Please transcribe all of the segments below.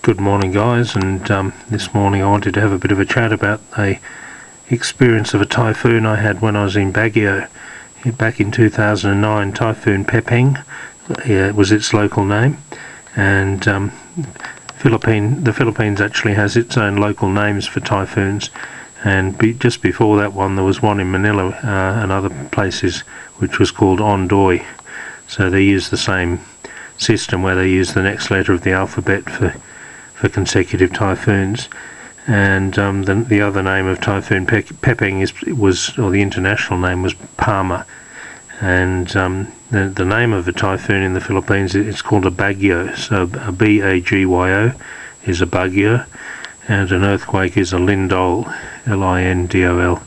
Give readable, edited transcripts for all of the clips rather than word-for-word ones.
Good morning, guys, and this morning I wanted to have a bit of a chat about a experience of a typhoon I had when I was in Baguio back in 2009. Typhoon Pepeng was its local name, and the Philippines actually has its own local names for typhoons, and just before that one there was one in Manila and other places which was called Ondoy. So they use the same system where they use the next letter of the alphabet for consecutive typhoons, and the other name of Typhoon Pepeng or the international name was Palma, and the name of a typhoon in the Philippines, it's called a Baguio. So a Bagyo is a Baguio, and an earthquake is a lindol, Lindol.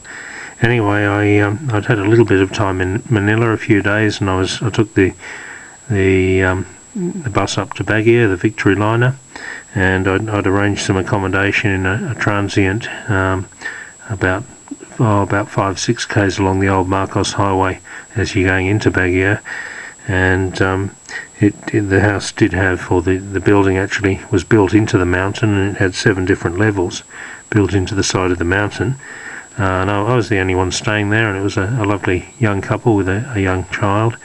Anyway, I'd had a little bit of time in Manila, a few days, and I took the bus up to Baguio, the Victory liner, and I'd arranged some accommodation in a transient about 5-6 k's along the old Marcos Highway as you're going into Baguio, and the house did have, or the building actually was built into the mountain, and it had 7 different levels built into the side of the mountain. And I was the only one staying there, and it was a lovely young couple with a young child.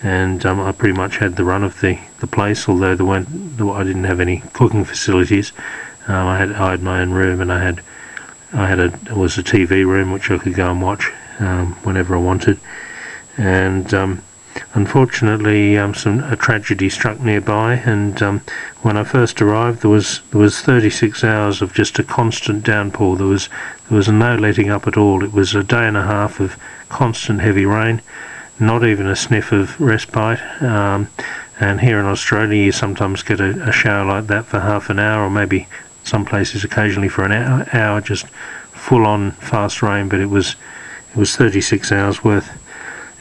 And I pretty much had the run of the place, although I didn't have any cooking facilities. I had my own room, and it was a TV room which I could go and watch whenever I wanted. And unfortunately, a tragedy struck nearby. And when I first arrived, there was 36 hours of just a constant downpour. There was no letting up at all. It was a day and a half of constant heavy rain. Not even a sniff of respite, and here in Australia you sometimes get a shower like that for half an hour, or maybe some places occasionally for an hour, just full on fast rain. But it was 36 hours worth,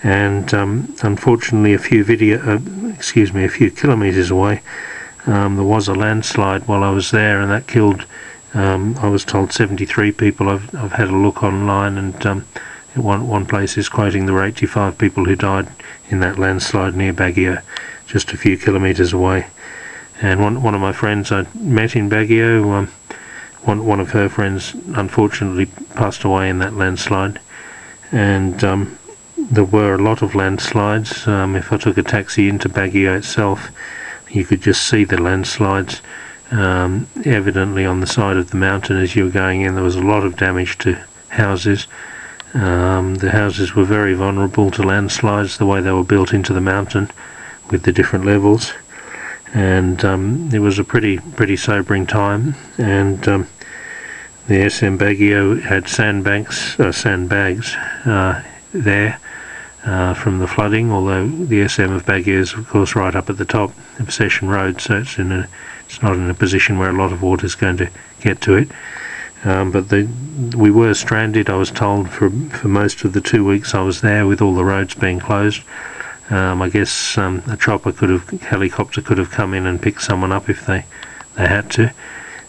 and unfortunately a few kilometres away there was a landslide while I was there, and that killed, I was told, 73 people. I've had a look online, and one place is quoting there were 85 people who died in that landslide near Baguio, just a few kilometres away. And one of my friends I met in Baguio, one of her friends unfortunately passed away in that landslide. And there were a lot of landslides. If I took a taxi into Baguio itself, you could just see the landslides evidently on the side of the mountain as you were going in. There was a lot of damage to houses. The houses were very vulnerable to landslides, the way they were built into the mountain with the different levels, and it was a pretty sobering time. And the SM Baguio had sandbags there from the flooding, although the SM of Baguio is of course right up at the top of Session Road, so it's not in a position where a lot of water is going to get to it. But we were stranded, I was told, for most of the 2 weeks I was there, with all the roads being closed. I guess a helicopter could have come in and picked someone up if they had to.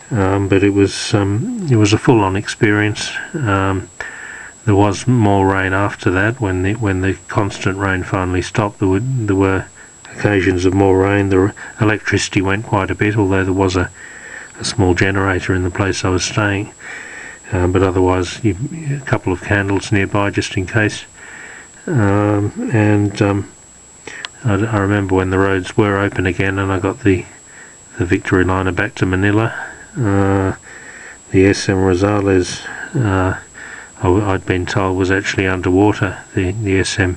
But it was a full-on experience. There was more rain after that. When the constant rain finally stopped, there were occasions of more rain. The electricity went quite a bit, although there was a small generator in the place I was staying, but otherwise a couple of candles nearby just in case. I remember when the roads were open again and I got the Victory liner back to Manila, the SM Rosales, I'd been told, was actually underwater. The SM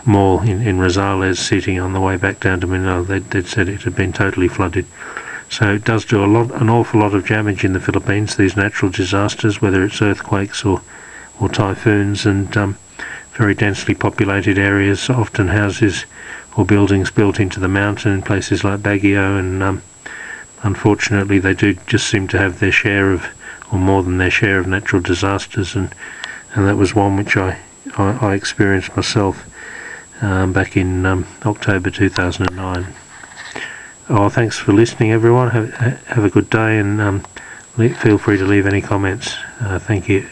mall in Rosales City, on the way back down to Manila, they'd said it had been totally flooded. So it does do an awful lot of damage in the Philippines, these natural disasters, whether it's earthquakes or typhoons, and very densely populated areas, often houses or buildings built into the mountain in places like Baguio, and unfortunately they do just seem to have their share of, or more than their share of, natural disasters, and that was one which I experienced myself back in October 2009. Oh, thanks for listening, everyone. Have a good day, and feel free to leave any comments. Thank you.